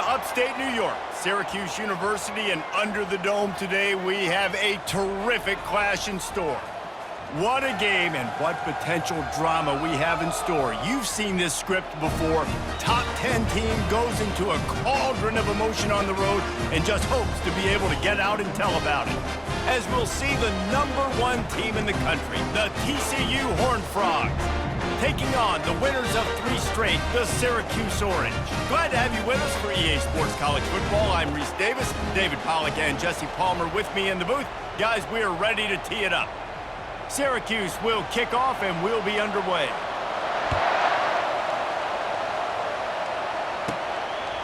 upstate New York, Syracuse University, and under the dome today, we have a terrific clash in store. What a game and what potential drama we have in store. You've seen this script before. Top 10 team goes into a cauldron of emotion on the road and just hopes to be able to get out and tell about it. As we'll see the #1 team in the country, the TCU Horned Frogs, taking on the winners of 3 straight, the Syracuse Orange. Glad to have you with us for EA Sports College Football. I'm Reese Davis, David Pollack and Jesse Palmer with me in the booth. Guys, we are ready to tee it up. Syracuse will kick off and we'll be underway.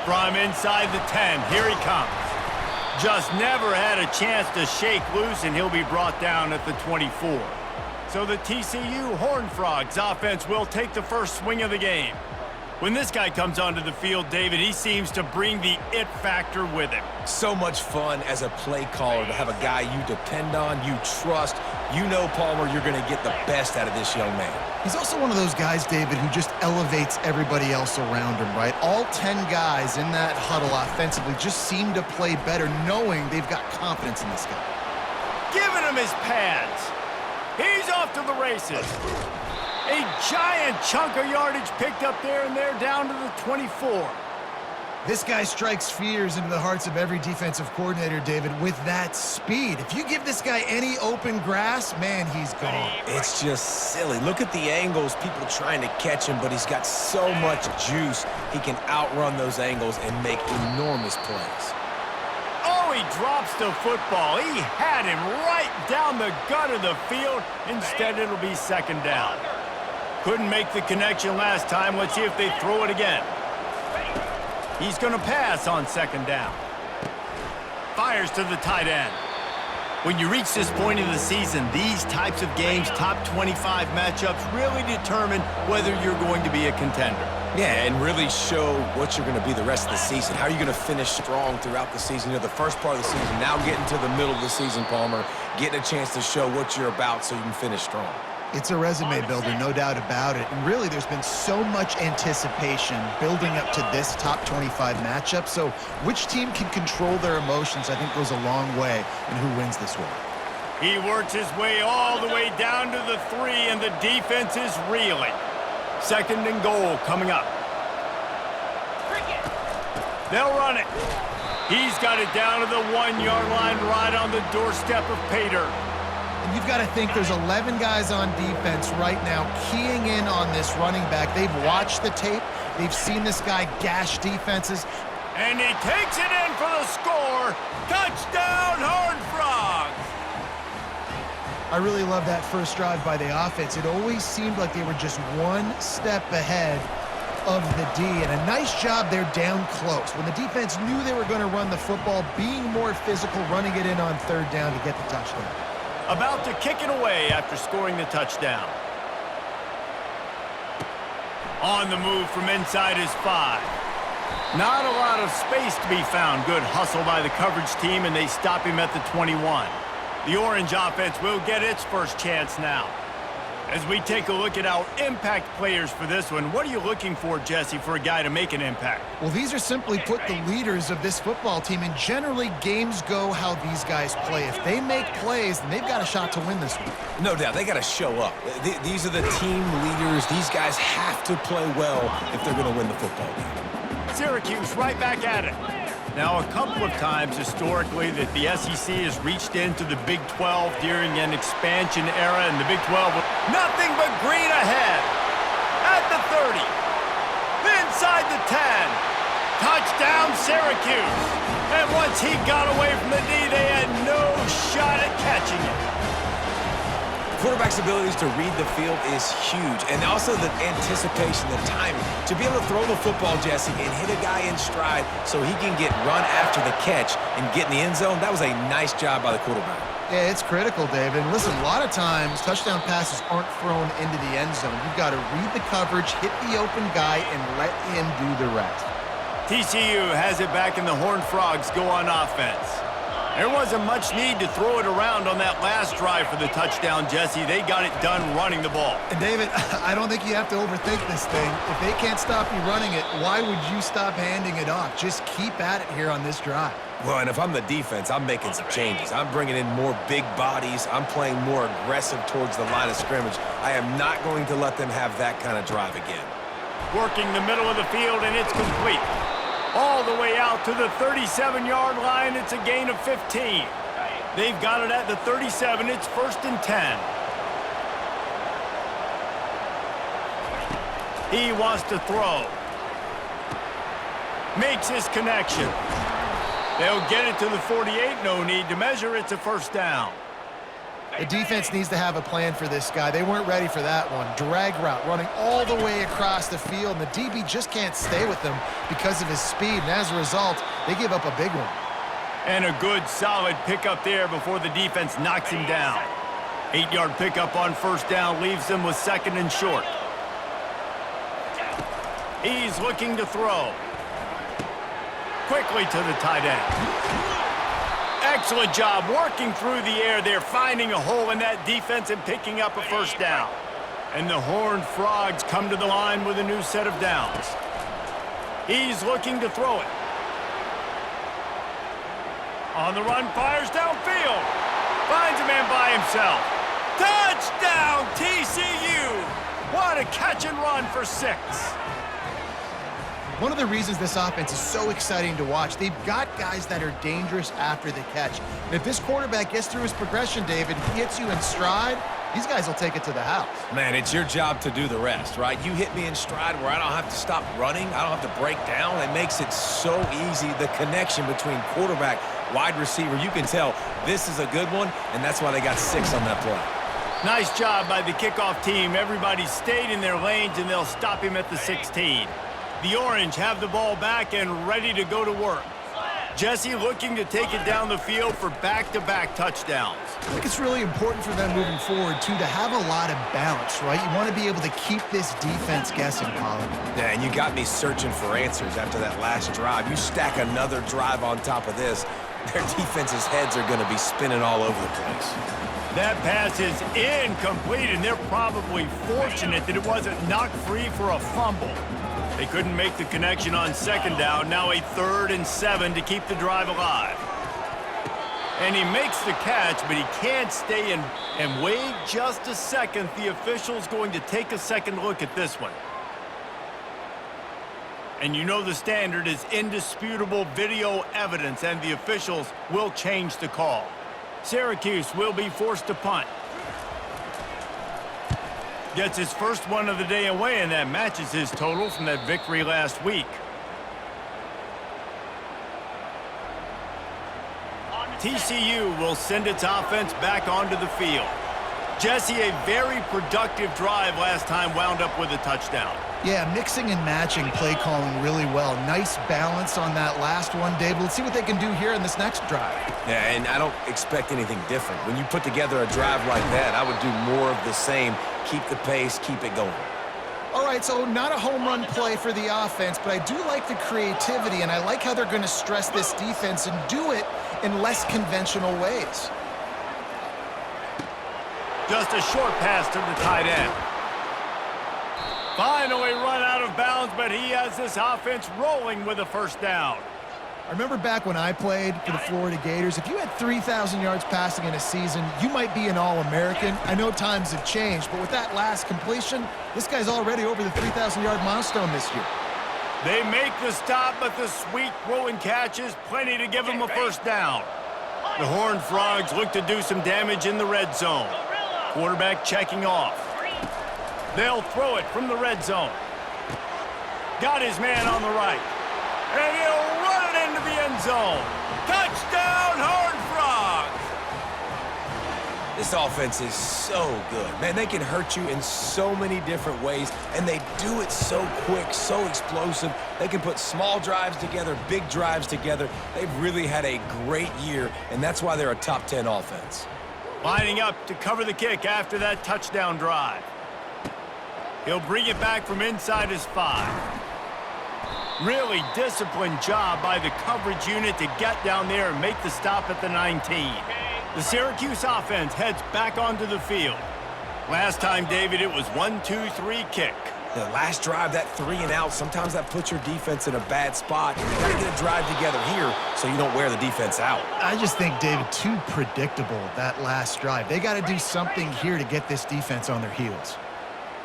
From inside the 10, here he comes. Just never had a chance to shake loose, and he'll be brought down at the 24. So the TCU Horned Frogs offense will take the first swing of the game. When this guy comes onto the field, David, he seems to bring the it factor with him. So much fun as a play caller to have a guy you depend on, you trust. You know, Palmer, you're going to get the best out of this young man. He's also one of those guys, David, who just elevates everybody else around him, right? All 10 guys in that huddle offensively just seem to play better knowing they've got confidence in this guy. Giving him his pads. He's off to the races. A giant chunk of yardage picked up there, and they're down to the 24. This guy strikes fears into the hearts of every defensive coordinator, David, with that speed. If you give this guy any open grass, man, he's gone. It's just silly. Look at the angles, people trying to catch him, but he's got so much juice. He can outrun those angles and make enormous plays. Oh, he drops the football. He had him right down the gut of the field. Instead, it'll be second down. Couldn't make the connection last time. Let's see if they throw it again. He's going to pass on second down. Fires to the tight end. When you reach this point of the season, these types of games, top 25 matchups, really determine whether you're going to be a contender. Yeah, and really show what you're going to be the rest of the season. How are you going to finish strong throughout the season? You know, the first part of the season, now getting to the middle of the season, Palmer, getting a chance to show what you're about so you can finish strong. It's a resume builder, no doubt about it. And really, there's been so much anticipation building up to this top 25 matchup. So which team can control their emotions, I think, goes a long way in who wins this one. He works his way all the way down to the 3, and the defense is reeling. Second and goal coming up. They'll run it. He's got it down to the 1-yard line, right on the doorstep of pay dirt. And you've got to think there's 11 guys on defense right now keying in on this running back. They've watched the tape. They've seen this guy gash defenses. And he takes it in for the score. Touchdown, Horned Frogs! I really love that first drive by the offense. It always seemed like they were just one step ahead of the D, and a nice job there down close. When the defense knew they were going to run the football, being more physical, running it in on third down to get the touchdown. About to kick it away after scoring the touchdown. On the move from inside his 5. Not a lot of space to be found. Good hustle by the coverage team, and they stop him at the 21. The Orange offense will get its first chance now. As we take a look at our impact players for this one, what are you looking for, Jesse, for a guy to make an impact? Well, these are simply put the leaders of this football team, and generally games go how these guys play. If they make plays, then they've got a shot to win this one. No doubt, they got to show up. These are the team leaders. These guys have to play well if they're going to win the football game. Syracuse right back at it. Now, a couple of times historically that the SEC has reached into the Big 12 during an expansion era, and the Big 12, nothing but green ahead. At the 30, inside the 10, touchdown Syracuse. And once he got away from the D, they had no shot at catching it. Quarterback's abilities to read the field is huge, and also the anticipation, the timing. To be able to throw the football, Jesse, and hit a guy in stride so he can get run after the catch and get in the end zone, that was a nice job by the quarterback. Yeah, it's critical, David. And listen, a lot of times touchdown passes aren't thrown into the end zone. You've got to read the coverage, hit the open guy, and let him do the rest. TCU has it back, and the Horned Frogs go on offense. There wasn't much need to throw it around on that last drive for the touchdown, Jesse. They got it done running the ball. And David, I don't think you have to overthink this thing. If they can't stop you running it, why would you stop handing it off? Just keep at it here on this drive. Well, and if I'm the defense, I'm making some changes. I'm bringing in more big bodies. I'm playing more aggressive towards the line of scrimmage. I am not going to let them have that kind of drive again. Working the middle of the field, and it's complete. All the way out to the 37-yard line. It's a gain of 15. They've got it at the 37. It's 1st and 10. He wants to throw. Makes his connection. They'll get it to the 48. No need to measure. It's a 1st down. The defense needs to have a plan for this guy. They weren't ready for that one. Drag route, running all the way across the field, and the DB just can't stay with him because of his speed, and as a result, they give up a big one. And a good, solid pickup there before the defense knocks him down. 8-yard pickup on 1st down leaves them with 2nd and short. He's looking to throw. Quickly to the tight end. Excellent job working through the air there, finding a hole in that defense and picking up a 1st down. And the Horned Frogs come to the line with a new set of downs. He's looking to throw it. On the run, fires downfield. Finds a man by himself. Touchdown, TCU! What a catch and run for 6. One of the reasons this offense is so exciting to watch, they've got guys that are dangerous after the catch. And if this quarterback gets through his progression, David, he hits you in stride, these guys will take it to the house. Man, it's your job to do the rest, right? You hit me in stride where I don't have to stop running. I don't have to break down. It makes it so easy. The connection between quarterback, wide receiver, you can tell this is a good one, and that's why they got 6 on that play. Nice job by the kickoff team. Everybody stayed in their lanes, and they'll stop him at the 16. The Orange have the ball back and ready to go to work. Jesse looking to take it down the field for back-to-back touchdowns. I think it's really important for them moving forward, too, to have a lot of balance, right? You want to be able to keep this defense guessing, Colin. Yeah, and you got me searching for answers after that last drive. You stack another drive on top of this, their defense's heads are going to be spinning all over the place. That pass is incomplete, and they're probably fortunate that it wasn't knocked free for a fumble. They couldn't make the connection on 2nd down. Now a 3rd and 7 to keep the drive alive. And he makes the catch, but he can't stay in. And wait just a second. The official's going to take a second look at this one. And you know the standard is indisputable video evidence, and the officials will change the call. Syracuse will be forced to punt. Gets his first one of the day away, and that matches his total from that victory last week. TCU will send its offense back onto the field. Jesse, a very productive drive last time, wound up with a touchdown. Yeah, mixing and matching play calling really well. Nice balance on that last one, David. Let's see what they can do here in this next drive. Yeah, and I don't expect anything different. When you put together a drive like that, I would do more of the same. Keep the pace, keep it going. All right, so not a home run play for the offense, but I do like the creativity, and I like how they're going to stress this defense and do it in less conventional ways. Just a short pass to the tight end. Finally run out of bounds, but he has this offense rolling with a 1st down. I remember back when I played for the Florida Gators, if you had 3,000 yards passing in a season, you might be an All-American. I know times have changed, but with that last completion, this guy's already over the 3,000-yard milestone this year. They make the stop, but the sweet throw and catch is plenty to give him a 1st down. The Horned Frogs look to do some damage in the red zone. Quarterback checking off. They'll throw it from the red zone. Got his man on the right. And he'll run it into the end zone. Touchdown, Horned Frogs! This offense is so good. Man, they can hurt you in so many different ways, and they do it so quick, so explosive. They can put small drives together, big drives together. They've really had a great year, and that's why they're a top 10 offense. Lining up to cover the kick after that touchdown drive. He'll bring it back from inside his 5. Really disciplined job by the coverage unit to get down there and make the stop at the 19. The Syracuse offense heads back onto the field. Last time, David, it was 1-2-3 kick. The last drive, that 3 and out, sometimes that puts your defense in a bad spot. You got to get a drive together here so you don't wear the defense out. I just think, David, too predictable, that last drive. They got to do something here to get this defense on their heels.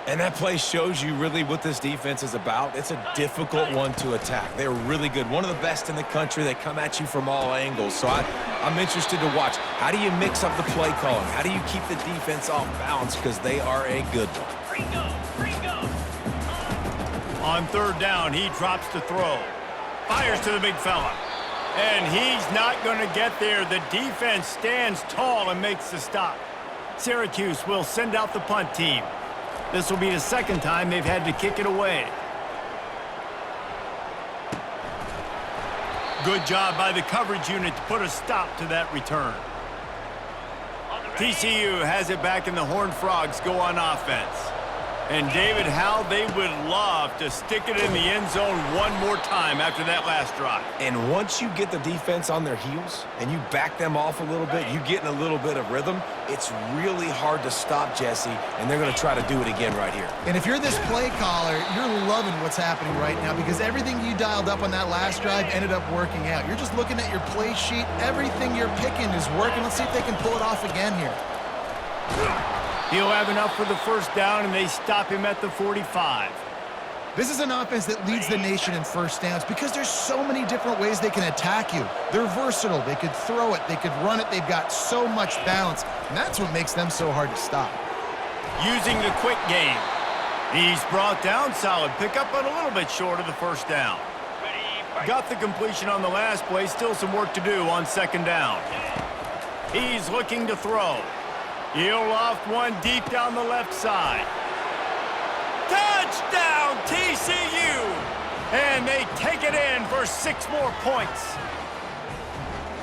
And that play shows you really what this defense is about. It's a difficult one to attack. They're really good. One of the best in the country. They come at you from all angles. So I'm interested to watch. How do you mix up the play calling? How do you keep the defense off balance? Because they are a good one. On third down, he drops to throw. Fires to the big fella. And he's not going to get there. The defense stands tall and makes the stop. Syracuse will send out the punt team. This will be the second time they've had to kick it away. Good job by the coverage unit to put a stop to that return. TCU has it back and the Horned Frogs go on offense. And David, how they would love to stick it in the end zone one more time after that last drive. And once you get the defense on their heels and you back them off a little bit, you get in a little bit of rhythm, it's really hard to stop, Jesse, and they're going to try to do it again right here. And if you're this play caller, you're loving what's happening right now because everything you dialed up on that last drive ended up working out. You're just looking at your play sheet. Everything you're picking is working. Let's see if they can pull it off again here. He'll have enough for the first down, and they stop him at the 45. This is an offense that leads the nation in first downs because there's so many different ways they can attack you. They're versatile. They could throw it. They could run it. They've got so much balance, and that's what makes them so hard to stop. Using the quick game. He's brought down solid. Pick up on a little bit short of the first down. Got the completion on the last play. Still some work to do on second down. He's looking to throw. He'll loft one deep down the left side. Touchdown, TCU! And they take it in for 6 more points.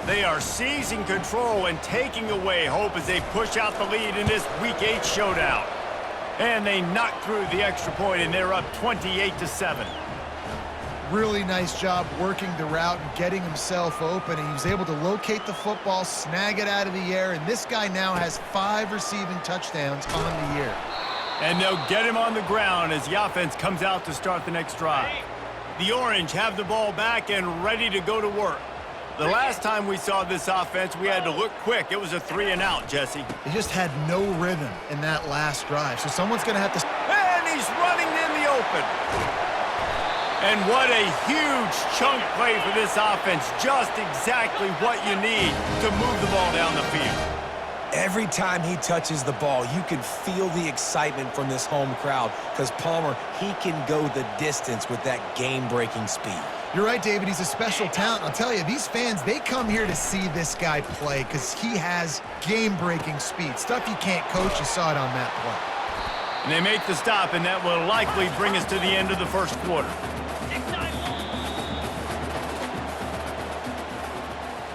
They are seizing control and taking away hope as they push out the lead in this Week 8 showdown. And they knock through the extra point, and they're up 28-7. Really nice job working the route and getting himself open. And he was able to locate the football, snag it out of the air, and this guy now has 5 receiving touchdowns on the year. And they'll get him on the ground as the offense comes out to start the next drive. The Orange have the ball back and ready to go to work. The last time we saw this offense, we had to look quick. It was a 3 and out, Jesse. They just had no rhythm in that last drive, so someone's going to have to... And he's running in the open. And what a huge chunk play for this offense. Just exactly what you need to move the ball down the field. Every time he touches the ball, you can feel the excitement from this home crowd because Palmer, he can go the distance with that game-breaking speed. You're right, David. He's a special talent. I'll tell you, these fans, they come here to see this guy play because he has game-breaking speed. Stuff you can't coach. You saw it on that play. And they make the stop, and that will likely bring us to the end of the first quarter.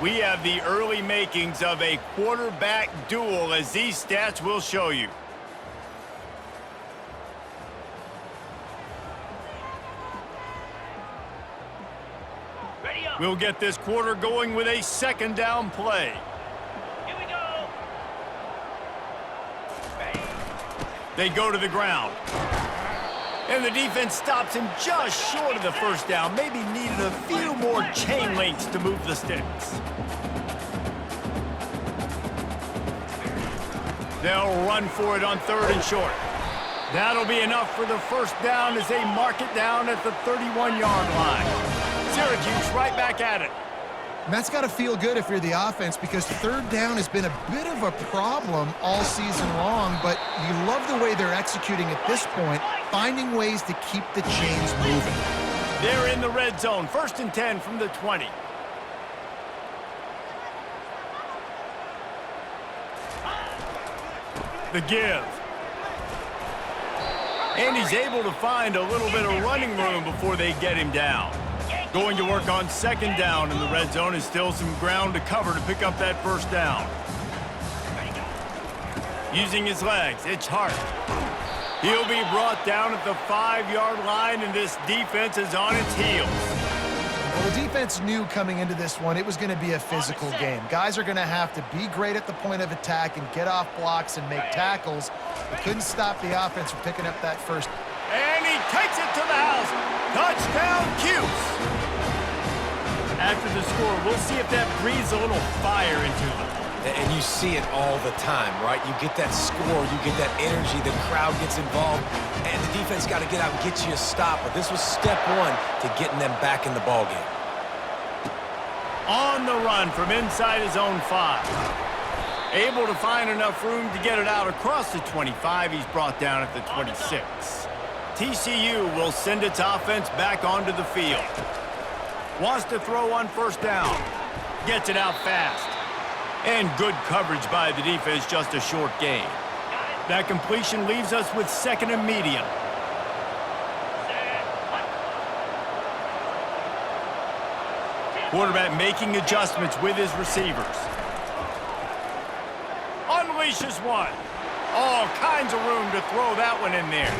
We have the early makings of a quarterback duel, as these stats will show you. We'll get this quarter going with a second down play. Here we go. They go to the ground. And the defense stops him just short of the first down. Maybe needed a few more chain links to move the sticks. They'll run for it on 3rd and short. That'll be enough for the first down as they mark it down at the 31-yard line. Syracuse right back at it. And that's got to feel good if you're the offense because 3rd down has been a bit of a problem all season long, but you love the way they're executing at this point, finding ways to keep the chains moving. They're in the red zone, 1st and 10 from the 20. The give. And he's able to find a little bit of running room before they get him down. Going to work on 2nd down in the red zone is still some ground to cover to pick up that first down. Using his legs, it's Hart. He'll be brought down at the 5-yard line, and this defense is on its heels. Well, the defense knew coming into this one it was going to be a physical game. Guys are going to have to be great at the point of attack and get off blocks and make tackles. They couldn't stop the offense from picking up that first. And he takes it to the house. Touchdown, Cuse. After the score, we'll see if that breathes a little fire into them. And you see it all the time, right? You get that score, you get that energy, the crowd gets involved, and the defense got to get out and get you a stop. But this was step one to getting them back in the ballgame. On the run from inside his own 5. Able to find enough room to get it out across the 25. He's brought down at the 26. TCU will send its offense back onto the field. Wants to throw on first down. Gets it out fast. And good coverage by the defense, just a short gain. That completion leaves us with 2nd and medium. Quarterback making adjustments with his receivers. Unleashes one. All kinds of room to throw that one in there.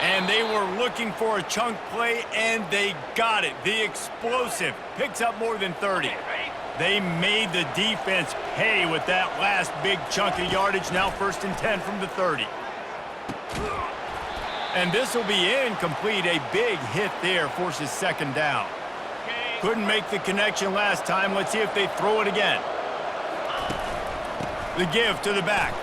And they were looking for a chunk play, and they got it. The explosive picks up more than 30. They made the defense pay with that last big chunk of yardage. Now 1st and 10 from the 30. And this will be incomplete. A big hit there forces 2nd down. Couldn't make the connection last time. Let's see if they throw it again. The give to the back.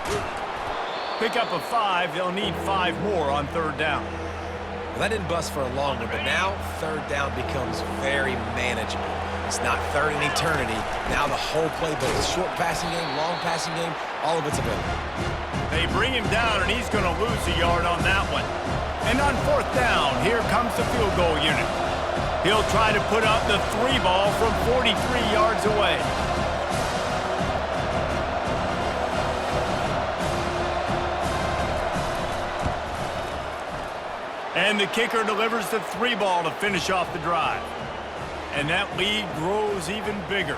Pick up a 5. They'll need 5 more on 3rd down. Well, that didn't bust for a long one, but now 3rd down becomes very manageable. It's not 3rd and eternity. Now the whole playbook, short passing game, long passing game, all of it's available. They bring him down, and he's going to lose a yard on that one. And on 4th down, here comes the field goal unit. He'll try to put up the 3 ball from 43 yards away. And the kicker delivers the 3 ball to finish off the drive. And that lead grows even bigger.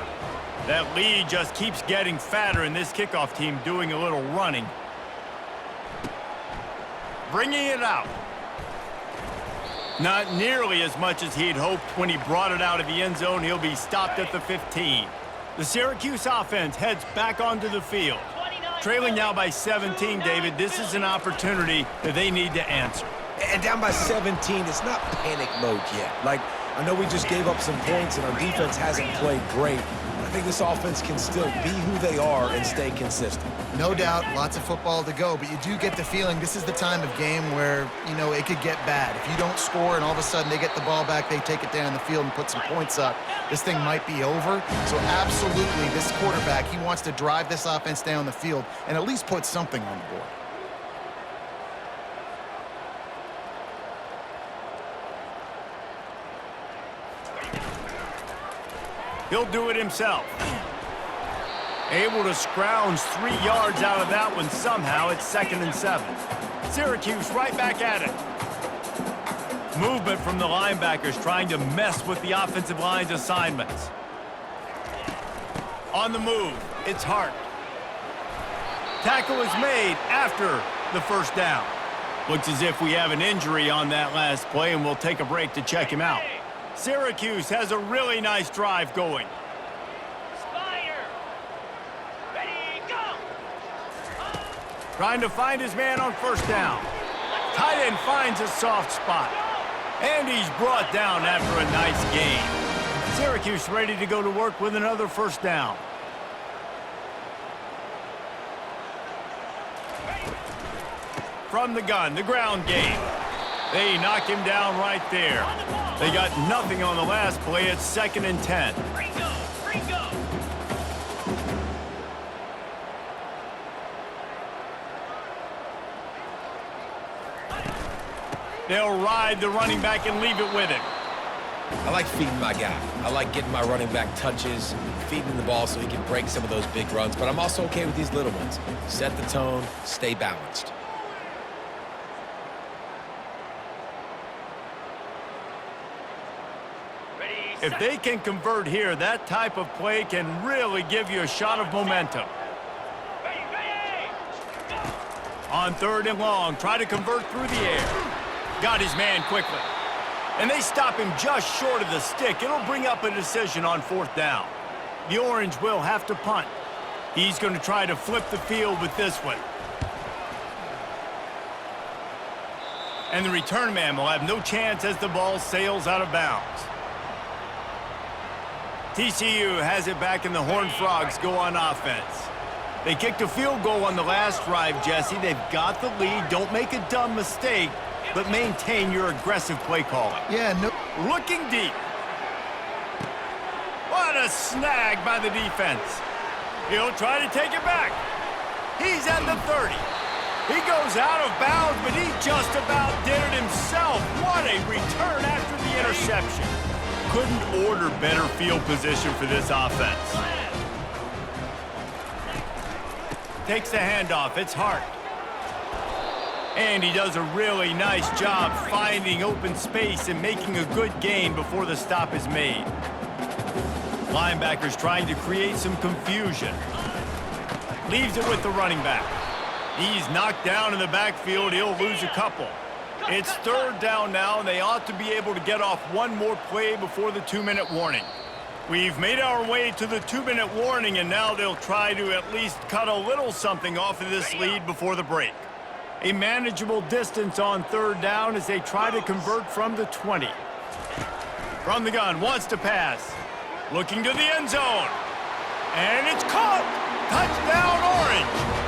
That lead just keeps getting fatter, and this kickoff team doing a little running. Bringing it out. Not nearly as much as he'd hoped when he brought it out of the end zone. He'll be stopped at the 15. The Syracuse offense heads back onto the field. Trailing now by 17, David. This is an opportunity that they need to answer. And down by 17, it's not panic mode yet. Like, I know we just gave up some points and our defense hasn't played great. I think this offense can still be who they are and stay consistent. No doubt, lots of football to go, but you do get the feeling this is the time of game where, you know, it could get bad. If you don't score and all of a sudden they get the ball back, they take it down the field and put some points up, this thing might be over. So absolutely, this quarterback, he wants to drive this offense down the field and at least put something on the board. He'll do it himself. Able to scrounge 3 yards out of that one somehow. It's 2nd and 7. Syracuse right back at it. Movement from the linebackers trying to mess with the offensive line's assignments. On the move, it's Hart. Tackle is made after the 1st down. Looks as if we have an injury on that last play, and we'll take a break to check him out. Syracuse has a really nice drive going. Trying to find his man on 1st down. Tight end finds a soft spot. And he's brought down after a nice gain. Syracuse ready to go to work with another 1st down. From the gun, the ground game. They knock him down right there. They got nothing on the last play. It's 2nd and 10. They'll ride the running back and leave it with him. I like feeding my guy. I like getting my running back touches, feeding him the ball so he can break some of those big runs. But I'm also okay with these little ones. Set the tone, stay balanced. If they can convert here, that type of play can really give you a shot of momentum. On 3rd and long, try to convert through the air. Got his man quickly. And they stop him just short of the stick. It'll bring up a decision on 4th down. The Orange will have to punt. He's going to try to flip the field with this one. And the return man will have no chance as the ball sails out of bounds. TCU has it back, and the Horned Frogs go on offense. They kicked a field goal on the last drive, Jesse. They've got the lead. Don't make a dumb mistake, but maintain your aggressive play calling. Yeah, no. Looking deep. What a snag by the defense. He'll try to take it back. He's at the 30. He goes out of bounds, but he just about did it himself. What a return after the interception. Couldn't order better field position for this offense. Takes the handoff. It's Hart. And he does a really nice job finding open space and making a good gain before the stop is made. Linebackers trying to create some confusion. Leaves it with the running back. He's knocked down in the backfield. He'll lose a couple. It's 3rd down now, and they ought to be able to get off one more play before the 2-minute warning. We've made our way to the 2-minute warning, and now they'll try to at least cut a little something off of this lead before the break. A manageable distance on 3rd down as they try to convert from the 20. From the gun, wants to pass. Looking to the end zone. And it's caught! Touchdown, Orange!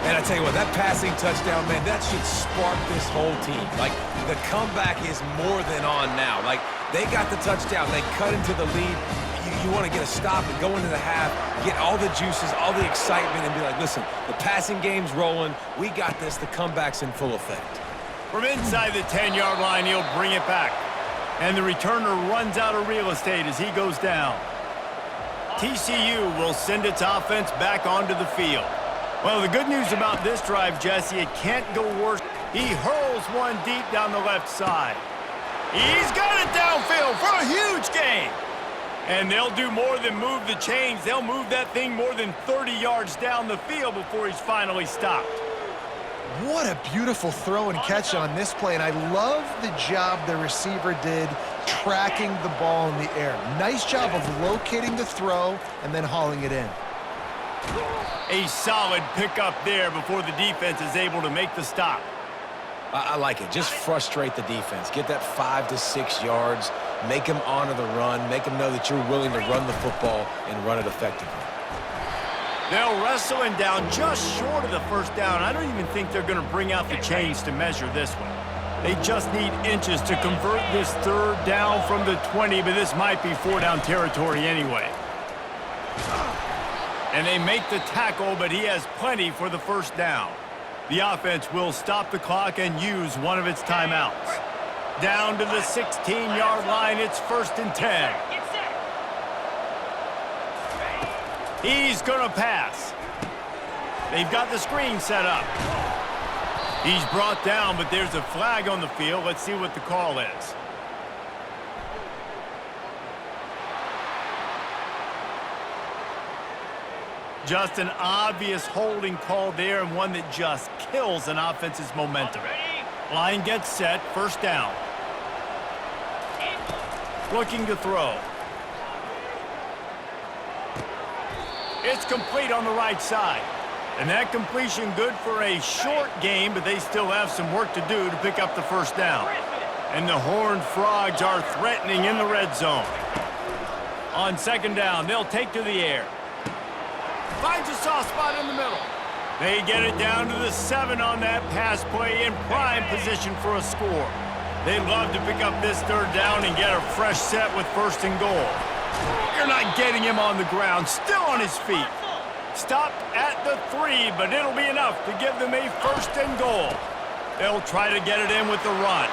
And I tell you what, that passing touchdown, man, that should spark this whole team. Like, the comeback is more than on now. Like, they got the touchdown. They cut into the lead. You want to get a stop and go into the half, get all the juices, all the excitement, and be like, listen, the passing game's rolling. We got this. The comeback's in full effect. From inside the 10-yard line, he'll bring it back. And the returner runs out of real estate as he goes down. TCU will send its offense back onto the field. Well, the good news about this drive, Jesse, it can't go worse. He hurls one deep down the left side. He's got it downfield for a huge gain. And they'll do more than move the chains. They'll move that thing more than 30 yards down the field before he's finally stopped. What a beautiful throw and catch on this play, and I love the job the receiver did tracking the ball in the air. Nice job of locating the throw and then hauling it in. A solid pickup there before the defense is able to make the stop. I like it. Just frustrate the defense. Get that 5 to 6 yards. Make them honor the run. Make them know that you're willing to run the football and run it effectively. They'll wrestle him down just short of the 1st down. I don't even think they're going to bring out the chains to measure this one. They just need inches to convert this 3rd down from the 20, but this might be 4-down territory anyway. And they make the tackle, but he has plenty for the 1st down. The offense will stop the clock and use one of its timeouts. Down to the 16-yard line, it's 1st and 10. He's going to pass. They've got the screen set up. He's brought down, but there's a flag on the field. Let's see what the call is. Just an obvious holding call there, and one that just kills an offense's momentum. Line gets set, 1st down. Looking to throw. It's complete on the right side. And that completion good for a short game, but they still have some work to do to pick up the 1st down. And the Horned Frogs are threatening in the red zone. On 2nd down, they'll take to the air. Finds a soft spot in the middle. They get it down to the 7 on that pass play in prime position for a score. They love to pick up this 3rd down and get a fresh set with 1st and goal. You're not getting him on the ground, still on his feet. Stopped at the 3, but it'll be enough to give them a 1st and goal. They'll try to get it in with the run.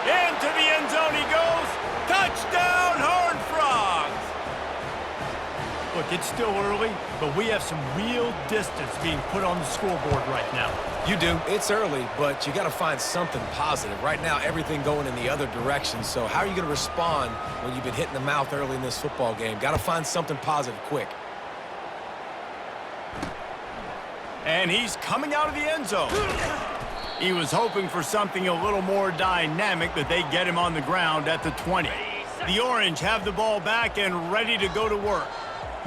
Into the end zone he goes. Touchdown, Horned Frogs! Look, it's still early, but we have some real distance being put on the scoreboard right now. You do. It's early, but you got to find something positive. Right now, everything going in the other direction. So how are you going to respond when you've been hit in the mouth early in this football game? Got to find something positive quick. And he's coming out of the end zone. He was hoping for something a little more dynamic, but they get him on the ground at the 20. The Orange have the ball back and ready to go to work.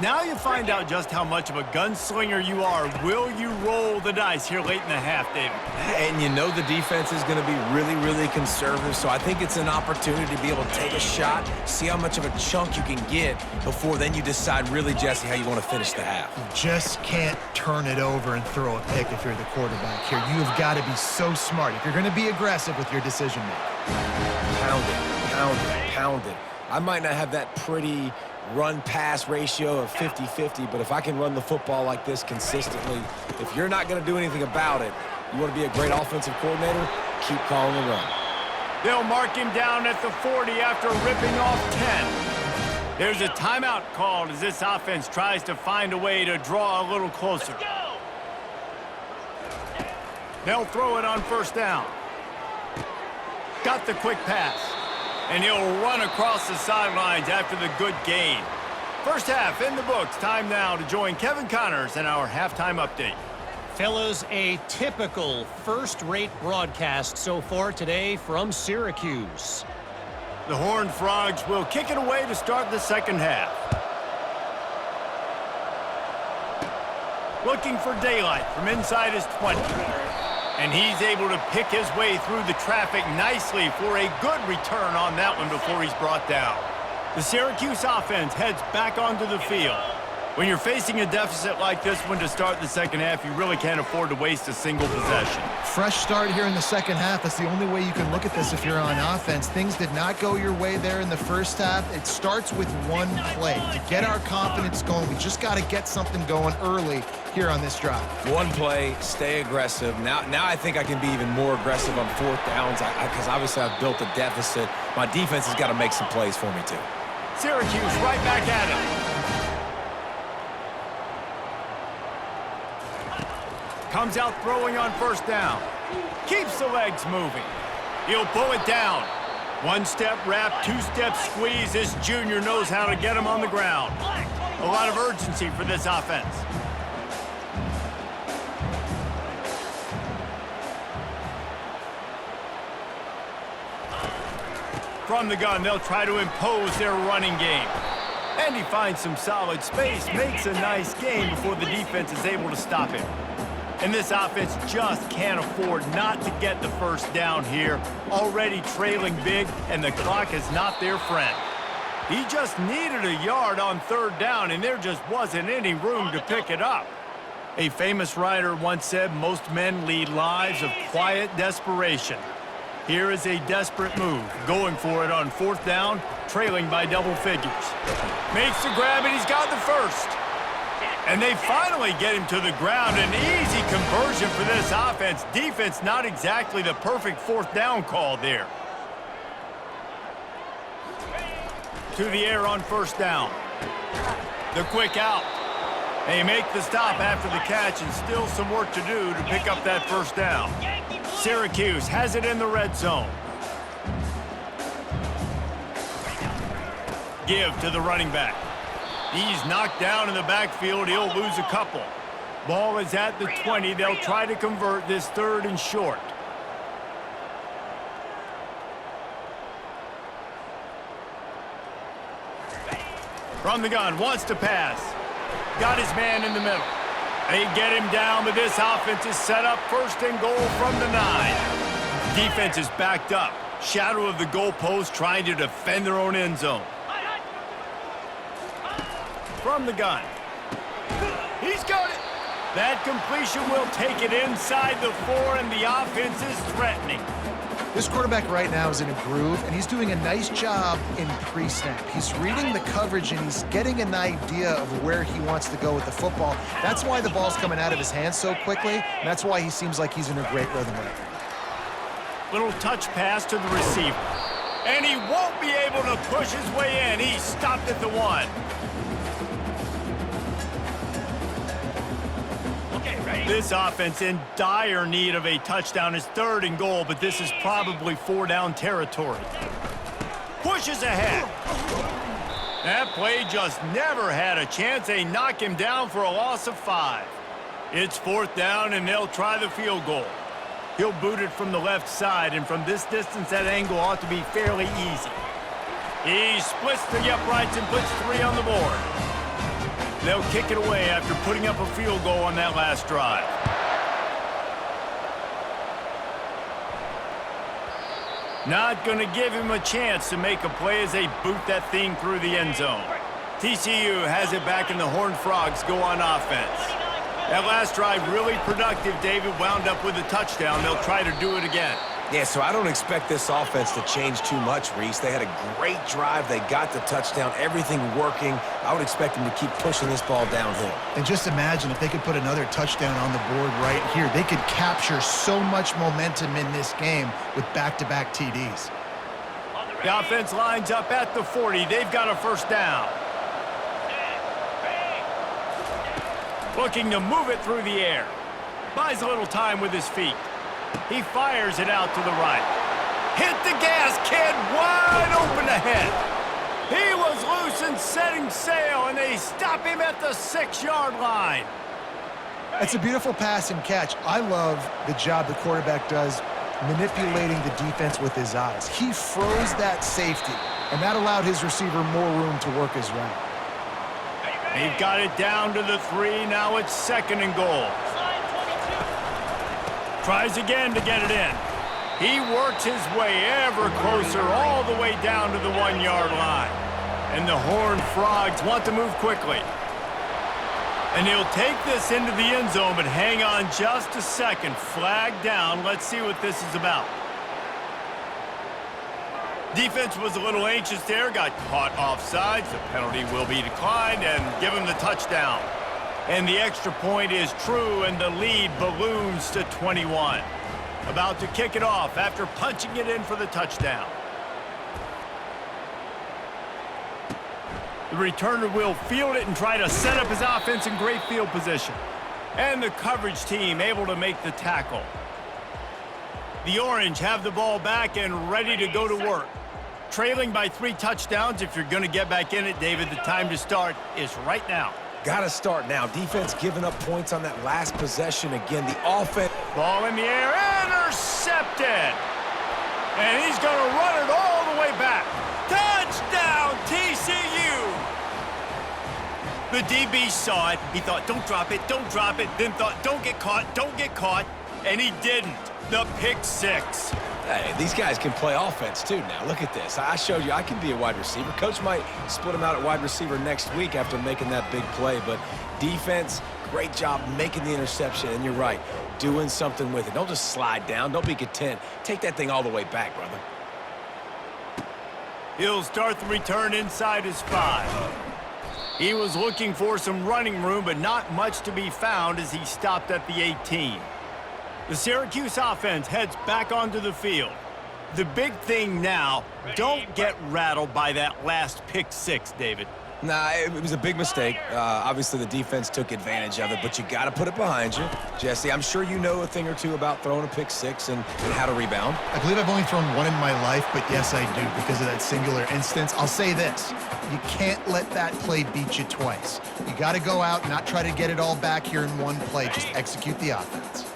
Now you find out just how much of a gunslinger you are. Will you roll the dice here late in the half, David? And you know the defense is going to be really, really conservative, so I think it's an opportunity to be able to take a shot, see how much of a chunk you can get before then you decide really, Jesse, how you want to finish the half. You just can't turn it over and throw a pick if you're the quarterback here. You have got to be so smart if you're going to be aggressive with your decision making. Pound it, pound it, pound it. I might not have that pretty run-pass ratio of 50-50, but if I can run the football like this consistently, if you're not going to do anything about it, you want to be a great offensive coordinator, keep calling the run. They'll mark him down at the 40 after ripping off 10. There's a timeout called as this offense tries to find a way to draw a little closer. They'll throw it on first down. Got the quick pass. And he'll run across the sidelines after the good gain. First half in the books. Time now to join Kevin Connors in our halftime update. Fellas, a typical first-rate broadcast so far today from Syracuse. The Horned Frogs will kick it away to start the second half. Looking for daylight from inside his 20. And he's able to pick his way through the traffic nicely for a good return on that one before he's brought down. The Syracuse offense heads back onto the field. When you're facing a deficit like this one to start the second half, you really can't afford to waste a single possession. Fresh start here in the second half. That's the only way you can look at this if you're on offense. Things did not go your way there in the first half. It starts with one play. To get our confidence going, we just got to get something going early here on this drive. One play, stay aggressive. Now I think I can be even more aggressive on fourth downs because obviously I've built a deficit. My defense has got to make some plays for me too. Syracuse right back at him. Comes out throwing on first down. Keeps the legs moving. He'll pull it down. One-step wrap, two-step squeeze. This junior knows how to get him on the ground. A lot of urgency for this offense. From the gun, they'll try to impose their running game. And he finds some solid space, makes a nice gain before the defense is able to stop him. And this offense just can't afford not to get the first down here. Already trailing big, and the clock is not their friend. He just needed a yard on third down, and there just wasn't any room to pick it up. A famous writer once said, most men lead lives of quiet desperation. Here is a desperate move, going for it on fourth down, trailing by double figures. Makes the grab, and he's got the first. And they finally get him to the ground. An easy conversion for this offense. Defense not exactly the perfect fourth down call there. To the air on first down. The quick out. They make the stop after the catch, and still some work to do to pick up that first down. Syracuse has it in the red zone. Give to the running back. He's knocked down in the backfield. He'll lose a couple. Ball is at the 20. They'll try to convert this third and short. From the gun, wants to pass. Got his man in the middle. They get him down, but this offense is set up first and goal from the 9. Defense is backed up. Shadow of the goalpost trying to defend their own end zone. From the gun. He's got it. That completion will take it inside the 4, and the offense is threatening. This quarterback right now is in a groove, and he's doing a nice job in pre-snap. He's reading the coverage, and he's getting an idea of where he wants to go with the football. That's why the ball's coming out of his hands so quickly, and that's why he seems like he's in a great rhythm right now. Little touch pass to the receiver. And he won't be able to push his way in. He's stopped at the 1. This offense in dire need of a touchdown is third and goal, but this is probably 4-down territory. Pushes ahead. That play just never had a chance. They knock him down for a loss of 5. It's 4th down, and they'll try the field goal. He'll boot it from the left side, and from this distance, that angle ought to be fairly easy. He splits the uprights and puts 3 on the board. They'll kick it away after putting up a field goal on that last drive. Not going to give him a chance to make a play as they boot that thing through the end zone. TCU has it back, and the Horned Frogs go on offense. That last drive really productive. David wound up with a touchdown. They'll try to do it again. Yeah, so I don't expect this offense to change too much, Reese. They had a great drive. They got the touchdown, everything working. I would expect them to keep pushing this ball downhill. And just imagine if they could put another touchdown on the board right here. They could capture so much momentum in this game with back-to-back TDs. The offense lines up at the 40. They've got a first down. Looking to move it through the air. Buys a little time with his feet. He fires it out to the right. Hit the gas, kid, wide open ahead. He was loose and setting sail, and they stop him at the 6-yard line. It's a beautiful pass and catch. I love the job the quarterback does manipulating the defense with his eyes. He froze that safety, and that allowed his receiver more room to work his route. They've got it down to the 3. Now it's 2nd and goal. Tries again to get it in. He works his way ever closer all the way down to the 1-yard line. And the Horned Frogs want to move quickly. And he'll take this into the end zone, but hang on just a second. Flag down. Let's see what this is about. Defense was a little anxious there, got caught offsides. The penalty will be declined and give him the touchdown. And the extra point is true, and the lead balloons to 21. About to kick it off after punching it in for the touchdown. The returner will field it and try to set up his offense in great field position. And the coverage team able to make the tackle. The Orange have the ball back and ready to go to work. Trailing by 3 touchdowns. If you're going to get back in it, David, the time to start is right now. Got to start now. Defense giving up points on that last possession. Again, the offense. Ball in the air, intercepted. And he's going to run it all the way back. Touchdown, TCU. The DB saw it. He thought, don't drop it, don't drop it. Then thought, don't get caught. And he didn't. The pick 6. Hey, these guys can play offense, too, now. Look at this. I showed you I can be a wide receiver. Coach might split him out at wide receiver next week after making that big play. But defense, great job making the interception. And you're right, doing something with it. Don't just slide down. Don't be content. Take that thing all the way back, brother. He'll start the return inside his 5. He was looking for some running room, but not much to be found as he stopped at the 18. The Syracuse offense heads back onto the field. The big thing now, don't get rattled by that last pick 6, David. Nah, it was a big mistake. Obviously, the defense took advantage of it, but you got to put it behind you. Jesse, I'm sure you know a thing or two about throwing a pick 6 and how to rebound. I believe I've only thrown one in my life, but yes, I do because of that singular instance. I'll say this. You can't let that play beat you twice. You got to go out and not try to get it all back here in one play. Just execute the offense.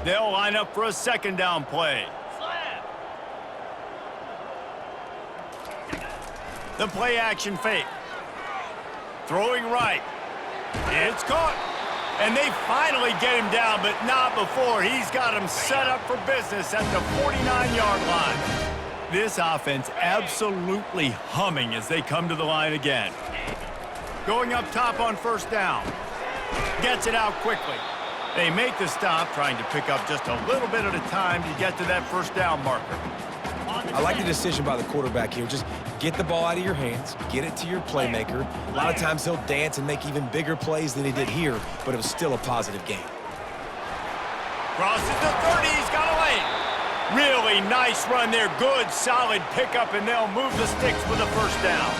They'll line up for a 2nd down play. The play action fake. Throwing right. It's caught. And they finally get him down, but not before. He's got him set up for business at the 49-yard line. This offense absolutely humming as they come to the line again. Going up top on 1st down. Gets it out quickly. They make the stop, trying to pick up just a little bit at a time to get to that 1st down marker. I like the decision by the quarterback here. Just get the ball out of your hands, get it to your playmaker. A lot of times he'll dance and make even bigger plays than he did here, but it was still a positive game. Crosses the 30, he's got a lane. Really nice run there, good, solid pickup, and they'll move the sticks with a 1st down.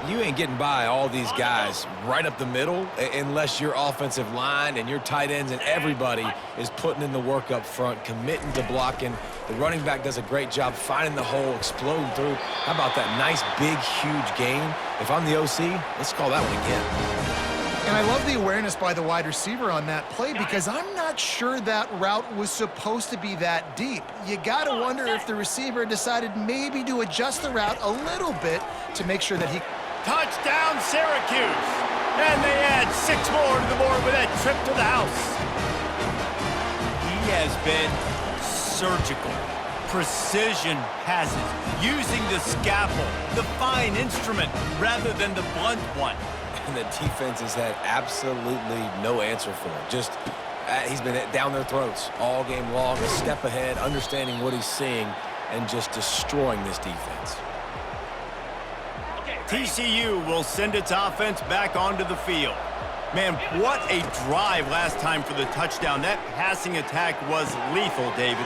You ain't getting by all these guys right up the middle unless your offensive line and your tight ends and everybody is putting in the work up front, committing to blocking. The running back does a great job finding the hole, exploding through. How about that nice, big, huge gain? If I'm the OC, let's call that one again. And I love the awareness by the wide receiver on that play because I'm not sure that route was supposed to be that deep. You got to wonder if the receiver decided maybe to adjust the route a little bit to make sure that he... Touchdown, Syracuse! And they add 6 more to the board with that trip to the house. He has been surgical. Precision passes, using the scalpel, the fine instrument, rather than the blunt one. And the defense has had absolutely no answer for him. Just, he's been down their throats all game long, a step ahead, understanding what he's seeing, and just destroying this defense. TCU will send its offense back onto the field. Man, what a drive last time for the touchdown. That passing attack was lethal, David.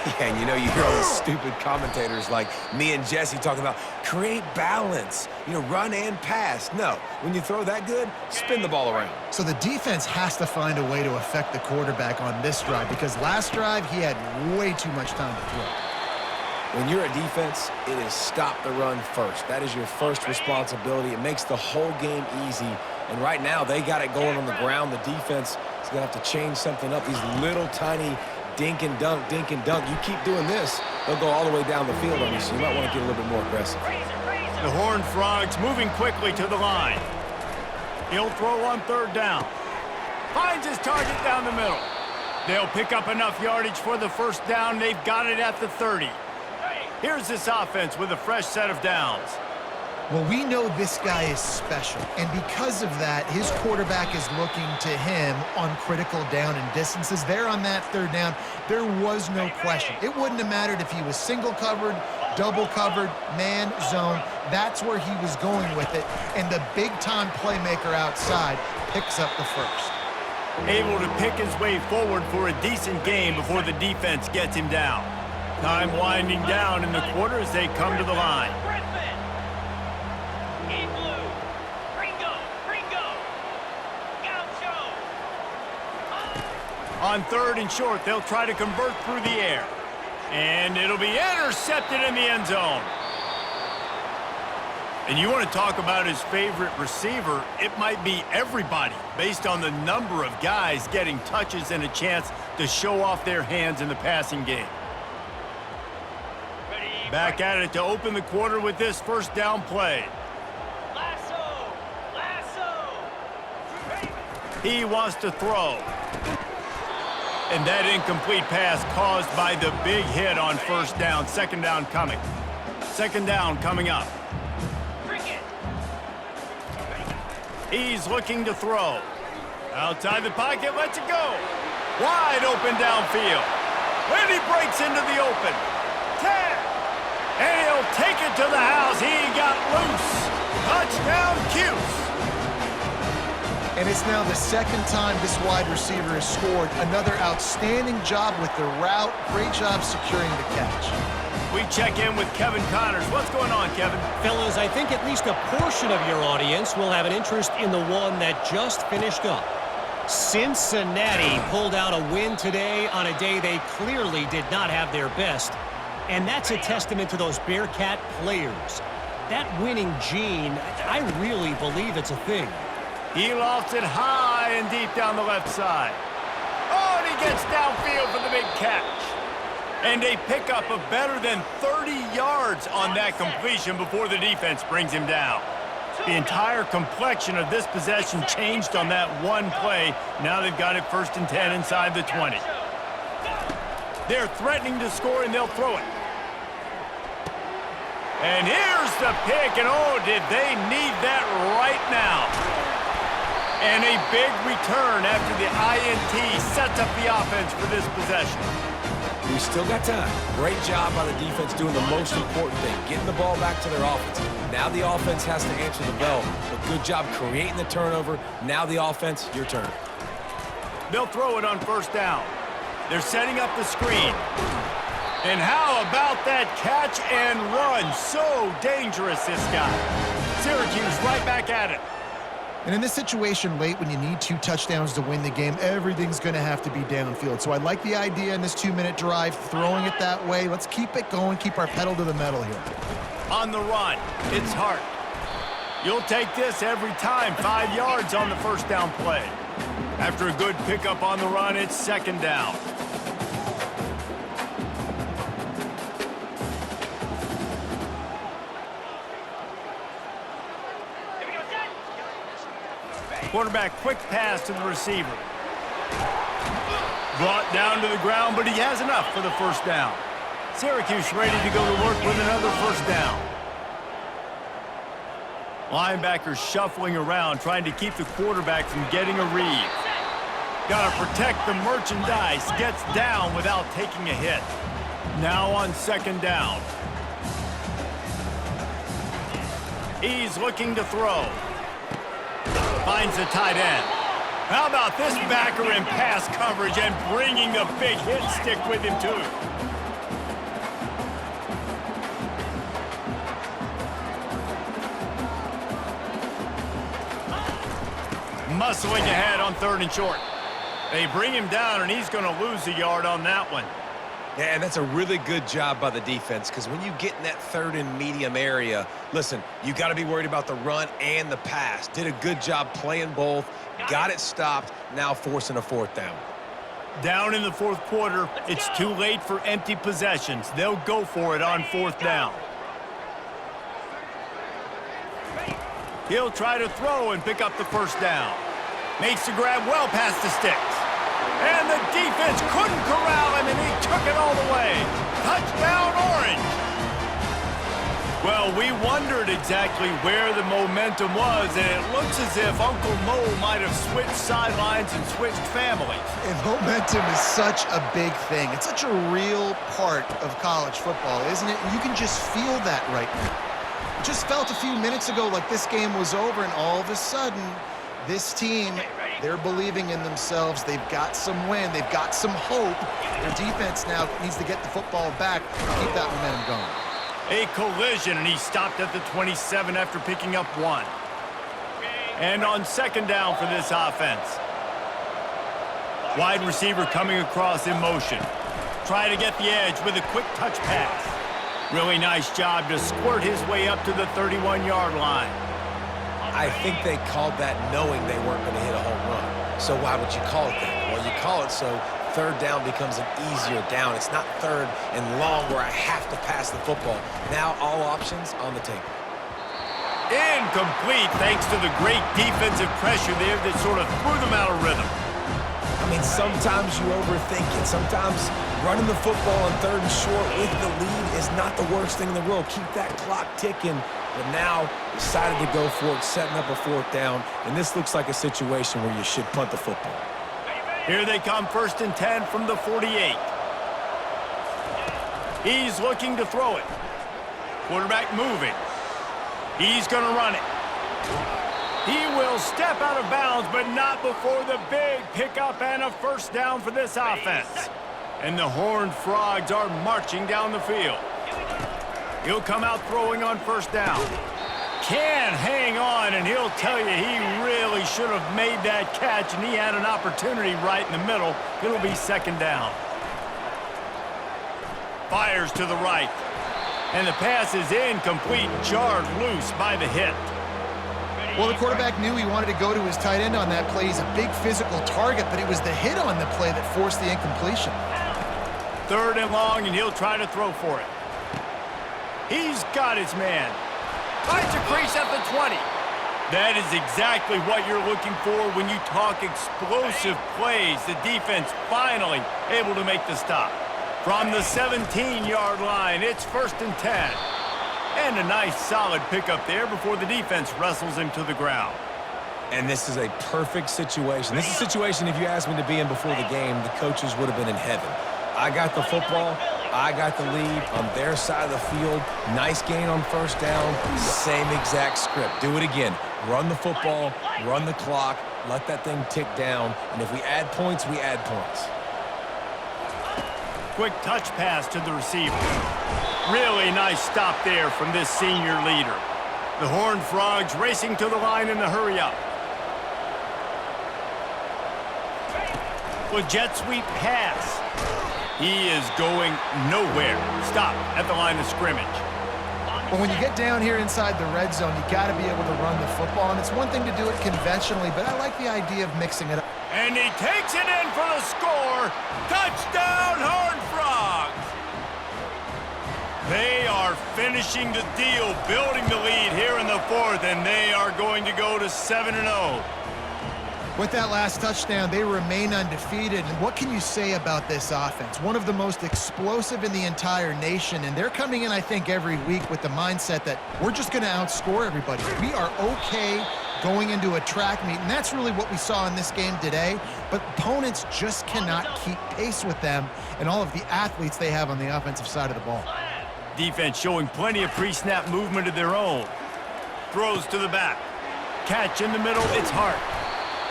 Yeah, and you know, you hear all these stupid commentators like me and Jesse talking about create balance, you know, run and pass. No, when you throw that good, spin the ball around. So the defense has to find a way to affect the quarterback on this drive because last drive he had way too much time to throw. When you're a defense, it is stop the run first. That is your first responsibility. It makes the whole game easy. And right now, they got it going on the ground. The defense is going to have to change something up. These little tiny dink and dunk, dink and dunk. You keep doing this, they'll go all the way down the field on you, so you might want to get a little bit more aggressive. The Horned Frogs moving quickly to the line. He'll throw on 3rd down. Finds his target down the middle. They'll pick up enough yardage for the 1st down. They've got it at the 30. Here's this offense with a fresh set of downs. Well, we know this guy is special, and because of that, his quarterback is looking to him on critical down and distances. There on that 3rd down, there was no question. It wouldn't have mattered if he was single covered, double covered, man, zone. That's where he was going with it, and the big-time playmaker outside picks up the 1st. Able to pick his way forward for a decent game before the defense gets him down. Time winding down in the quarter as they come to the line. On 3rd and short, they'll try to convert through the air. And it'll be intercepted in the end zone. And you want to talk about his favorite receiver, it might be everybody, based on the number of guys getting touches and a chance to show off their hands in the passing game. Back at it to open the quarter with this 1st down play. He wants to throw. And that incomplete pass caused by the big hit on 1st down. 2nd down coming. 2nd down coming up. He's looking to throw. Outside the pocket, lets it go. Wide open downfield. And he breaks into the open. 10. And he'll take it to the house. He got loose. Touchdown, Cuse. And it's now the 2nd time this wide receiver has scored. Another outstanding job with the route. Great job securing the catch. We check in with Kevin Connors. What's going on, Kevin? Fellas, I think at least a portion of your audience will have an interest in the one that just finished up. Cincinnati pulled out a win today on a day they clearly did not have their best. And that's a testament to those Bearcat players. That winning gene, I really believe it's a thing. He lofts it high and deep down the left side. Oh, and he gets downfield for the big catch. And they pick up a better than 30 yards on that completion before the defense brings him down. The entire complexion of this possession changed on that one play. Now they've got it 1st and 10 inside the 20. They're threatening to score, and they'll throw it. And here's the pick, and oh, did they need that right now. And a big return after the INT sets up the offense for this possession. We still got time. Great job by the defense doing the most important thing, getting the ball back to their offense. Now the offense has to answer the bell. But good job creating the turnover. Now the offense, your turn. They'll throw it on 1st down. They're setting up the screen. And how about that catch and run? So dangerous, this guy. Syracuse right back at it. And in this situation late when you need 2 touchdowns to win the game, everything's going to have to be downfield. So I like the idea in this 2-minute drive, throwing it that way. Let's keep it going, keep our pedal to the metal here. On the run, it's Hart. You'll take this every time. 5 yards on the first down play. After a good pickup on the run, it's second down. Quarterback, quick pass to the receiver. Brought down to the ground, but he has enough for the first down. Syracuse ready to go to work with another first down. Linebackers shuffling around, trying to keep the quarterback from getting a read. Got to protect the merchandise. Gets down without taking a hit. Now on second down. He's looking to throw. Finds the tight end. How about this backer in pass coverage and bringing the big hit stick with him too? Muscling ahead on third and short. They bring him down, and he's going to lose a yard on that one. Yeah, and that's a really good job by the defense, because when you get in that third and medium area, listen, you got to be worried about the run and the pass. Did a good job playing both, got it stopped, now forcing a fourth down. Down in the fourth quarter, it's too late for empty possessions. They'll go for it on fourth down. He'll try to throw and pick up the first down. Makes the grab well past the sticks. And the defense couldn't corral him, and he took it all the way. Touchdown, Orange. Well, we wondered exactly where the momentum was, and it looks as if Uncle Mo might have switched sidelines and switched families. And momentum is such a big thing. It's such a real part of college football, isn't it? And you can just feel that right now. It just felt a few minutes ago like this game was over, and all of a sudden, this team, they're believing in themselves. They've got some wind. They've got some hope. Their defense now needs to get the football back and keep that momentum going. A collision, and he stopped at the 27 after picking up one. And on second down for this offense. Wide receiver coming across in motion. Try to get the edge with a quick touch pass. Really nice job to squirt his way up to the 31-yard line. I think they called that knowing they weren't going to hit a home run. So why would you call it that? Well, you call it so third down becomes an easier down. It's not third and long where I have to pass the football. Now all options on the table. Incomplete thanks to the great defensive pressure there that sort of threw them out of rhythm. I mean, sometimes you overthink it. Sometimes running the football on third and short with the lead is not the worst thing in the world. Keep that clock ticking. But now decided to go for it, setting up a fourth down. And this looks like a situation where you should punt the football. Here they come, 1st and 10 from the 48. He's looking to throw it. Quarterback moving. He's going to run it. He will step out of bounds, but not before the big pickup and a first down for this offense. And the Horned Frogs are marching down the field. He'll come out throwing on first down. Can hang on, and he'll tell you he really should have made that catch, and he had an opportunity right in the middle. It'll be second down. Fires to the right. And the pass is incomplete, jarred loose by the hit. Well, the quarterback knew he wanted to go to his tight end on that play. He's a big physical target, but it was the hit on the play that forced the incompletion. 3rd and long, and he'll try to throw for it. He's got his man. Finds a crease at the 20. That is exactly what you're looking for when you talk explosive plays. The defense finally able to make the stop. From the 17-yard line, it's 1st and 10. And a nice solid pickup there before the defense wrestles him to the ground. And this is a perfect situation. This is a situation, if you asked me to be in before the game, the coaches would have been in heaven. I got the football. I got the lead on their side of the field. Nice gain on first down. Same exact script. Do it again. Run the football, run the clock, let that thing tick down. And if we add points, we add points. Quick touch pass to the receiver. Really nice stop there from this senior leader. The Horned Frogs racing to the line in the hurry-up. With jet sweep pass. He is going nowhere. Stop at the line of scrimmage. But when you get down here inside the red zone, you got to be able to run the football. And it's one thing to do it conventionally, but I like the idea of mixing it up. And he takes it in for the score. Touchdown, Horned Frogs! They are finishing the deal, building the lead here in the fourth, and they are going to go to 7-0. With that last touchdown, they remain undefeated. And what can you say about this offense? One of the most explosive in the entire nation, and they're coming in, I think, every week with the mindset that we're just going to outscore everybody. We are okay going into a track meet, and that's really what we saw in this game today. But opponents just cannot keep pace with them and all of the athletes they have on the offensive side of the ball. Defense showing plenty of pre-snap movement of their own. Throws to the back. Catch in the middle, it's Hart.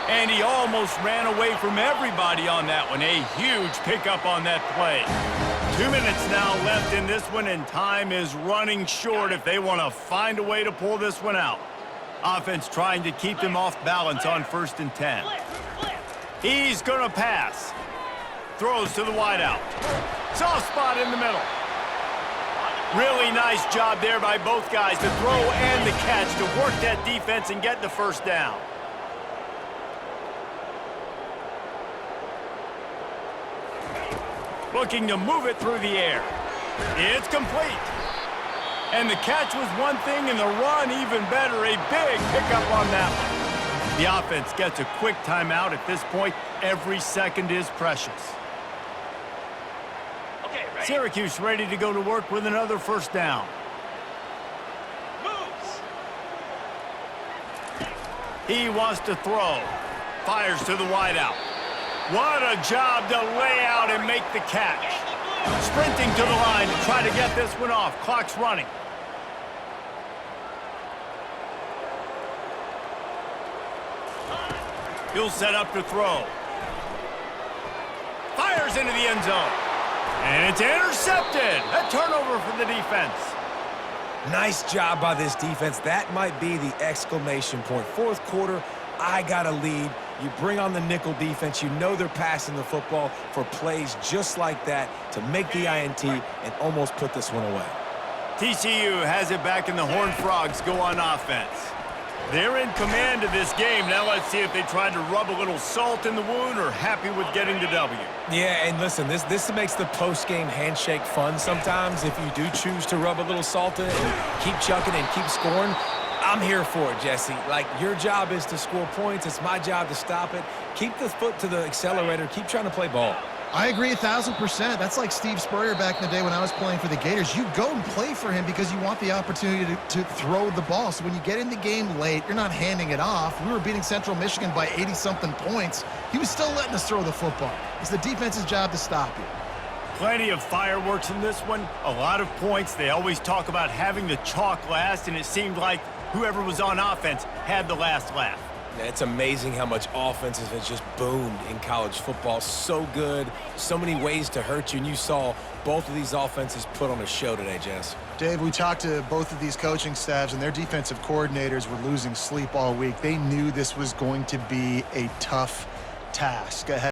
And he almost ran away from everybody on that one. A huge pickup on that play. 2 minutes now left in this one, and time is running short if they want to find a way to pull this one out. Offense trying to keep them off balance on 1st and 10. He's going to pass. Throws to the wideout. Soft spot in the middle. Really nice job there by both guys to throw and the catch to work that defense and get the first down. Looking to move it through the air. It's complete. And the catch was one thing and the run even better. A big pickup on that one. The offense gets a quick timeout at this point. Every second is precious. Okay, ready? Syracuse ready to go to work with another first down. Moves. He wants to throw. Fires to the wideout. What a job to lay out and make the catch. Sprinting to the line to try to get this one off. Clock's running. He'll set up to throw. Fires into the end zone. And it's intercepted. A turnover for the defense. Nice job by this defense. That might be the exclamation point. Fourth quarter, I got a lead. You bring on the nickel defense. You know they're passing the football for plays just like that to make the INT and almost put this one away. TCU has it back, and the Horned Frogs go on offense. They're in command of this game. Now let's see if they try to rub a little salt in the wound or happy with getting the W. Yeah, and listen, this makes the post-game handshake fun sometimes. If you do choose to rub a little salt in it and keep chucking and keep scoring, I'm here for it, Jesse. Like, your job is to score points. It's my job to stop it. Keep the foot to the accelerator. Keep trying to play ball. I agree 1,000%. That's like Steve Spurrier back in the day when I was playing for the Gators. You go and play for him because you want the opportunity to throw the ball. So when you get in the game late, you're not handing it off. We were beating Central Michigan by 80-something points. He was still letting us throw the football. It's the defense's job to stop you. Plenty of fireworks in this one. A lot of points. They always talk about having the chalk last, and it seemed like whoever was on offense had the last laugh. It's amazing how much offense has just boomed in college football. So good, so many ways to hurt you, and you saw both of these offenses put on a show today, Jess. Dave, we talked to both of these coaching staffs, and their defensive coordinators were losing sleep all week. They knew this was going to be a tough task ahead.